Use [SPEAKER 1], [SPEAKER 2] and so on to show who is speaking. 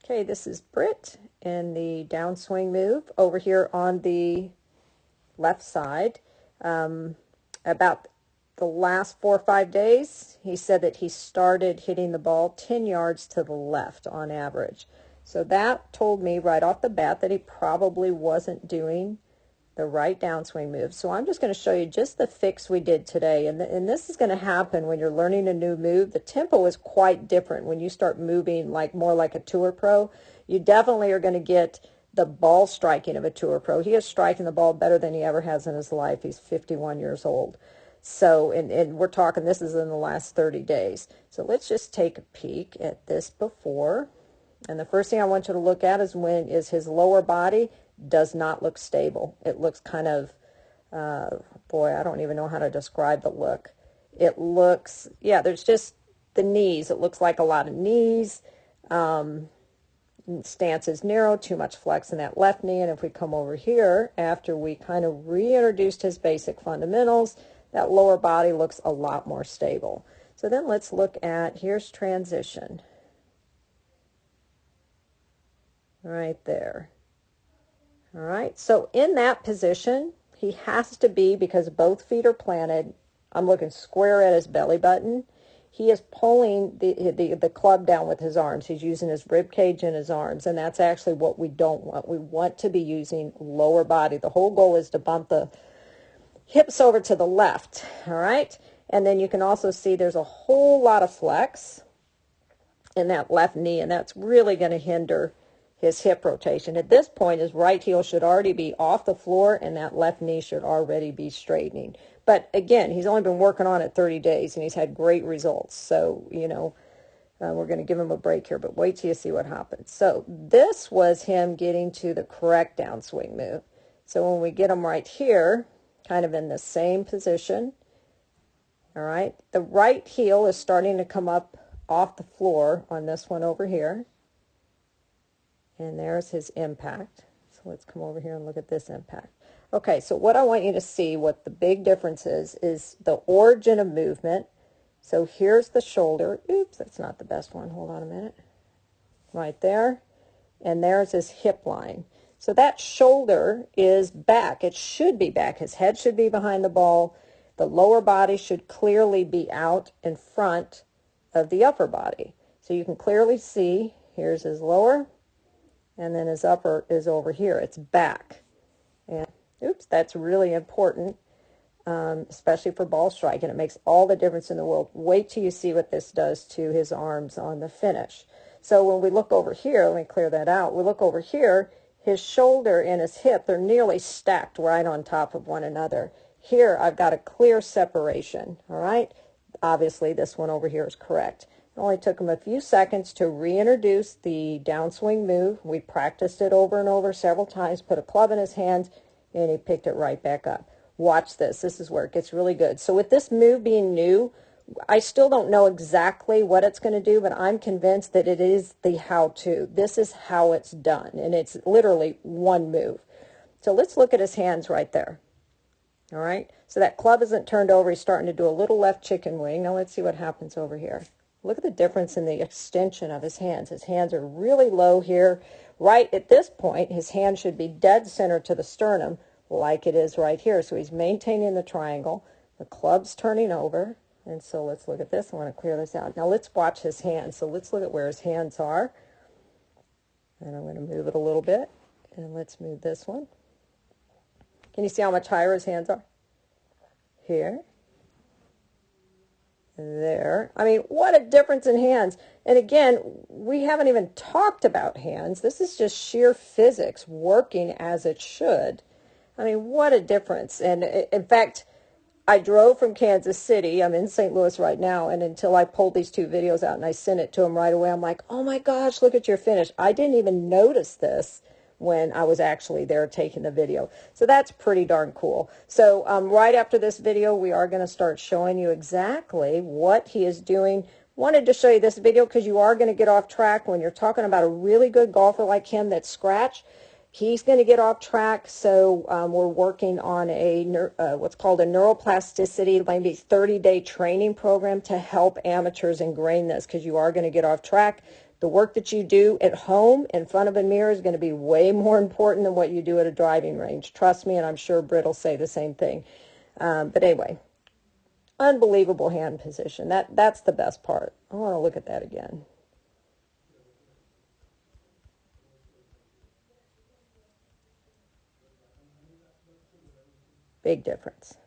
[SPEAKER 1] Okay, this is Britt in the downswing move over here on the left side. About the last 4 or 5 days, he said that he started hitting the ball 10 yards to the left on average. So that told me right off the bat that he probably wasn't doing the right downswing move. So I'm just going to show you just the fix we did today. And this is going to happen when you're learning a new move. The tempo is quite different when you start moving more like a tour pro. You definitely are going to get the ball striking of a tour pro. He is striking the ball better than he ever has in his life. He's 51 years old. So, and we're talking, this is in the last 30 days. So let's just take a peek at this before. And the first thing I want you to look at is his lower body does not look stable. It looks kind of, boy, I don't even know how to describe the look. It looks, yeah, there's just the knees. It looks like a lot of knees. Stance is narrow, too much flex in that left knee. And if we come over here, after we kind of reintroduced his basic fundamentals, that lower body looks a lot more stable. So then let's look at, here's transition. Right there. All right, so in that position, he has to be, because both feet are planted, I'm looking square at his belly button. He is pulling the club down with his arms. He's using his rib cage in his arms, and that's actually what we don't want. We want to be using lower body. The whole goal is to bump the hips over to the left, all right? And then you can also see there's a whole lot of flex in that left knee, and that's really going to hinder his hip rotation. At this point, his right heel should already be off the floor, and that left knee should already be straightening. But again, he's only been working on it 30 days, and he's had great results. So, you know, we're going to give him a break here, but wait till you see what happens. So this was him getting to the correct downswing move. So when we get him right here, kind of in the same position, all right, the right heel is starting to come up off the floor on this one over here. And there's his impact. So let's come over here and look at this impact. Okay, so what I want you to see, what the big difference is the origin of movement. So here's the shoulder. Oops, that's not the best one. Hold on a minute. Right there. And there's his hip line. So that shoulder is back. It should be back. His head should be behind the ball. The lower body should clearly be out in front of the upper body. So you can clearly see, here's his lower, and then his upper is over here. It's back. And oops, that's really important, especially for ball striking. It makes all the difference in the world. Wait till you see what this does to his arms on the finish. So when we look over here, let me clear that out. We look over here, his shoulder and his hip, they're nearly stacked right on top of one another. Here, I've got a clear separation, all right? Obviously, this one over here is correct. It only took him a few seconds to reintroduce the downswing move. We practiced it over and over several times, put a club in his hands, and he picked it right back up. Watch this. This is where it gets really good. So with this move being new, I still don't know exactly what it's going to do, but I'm convinced that it is the how-to. This is how it's done, and it's literally one move. So let's look at his hands right there. All right? So that club isn't turned over. He's starting to do a little left chicken wing. Now let's see what happens over here. Look at the difference in the extension of his hands. His hands are really low here. Right at this point, his hand should be dead center to the sternum like it is right here. So he's maintaining the triangle. The club's turning over. And so let's look at this. I want to clear this out. Now let's watch his hands. So let's look at where his hands are. And I'm going to move it a little bit. And let's move this one. Can you see how much higher his hands are? Here. There. I mean, what a difference in hands. And again, we haven't even talked about hands. This is just sheer physics working as it should. I mean, what a difference. And in fact, I drove from Kansas City. I'm in St. Louis right now. And until I pulled these 2 videos out and I sent it to him right away, I'm like, oh my gosh, look at your finish. I didn't even notice this when I was actually there taking the video. So that's pretty darn cool. So right after this video, we are going to start showing you exactly what he is doing. Wanted to show you this video because you are going to get off track when you're talking about a really good golfer like him that's scratch. He's going to get off track, so we're working on a what's called a neuroplasticity, maybe 30-day training program to help amateurs ingrain this, because you are going to get off track. The work that you do at home in front of a mirror is going to be way more important than what you do at a driving range. Trust me, and I'm sure Britt will say the same thing. But anyway, unbelievable hand position. That's the best part. I want to look at that again. Big difference.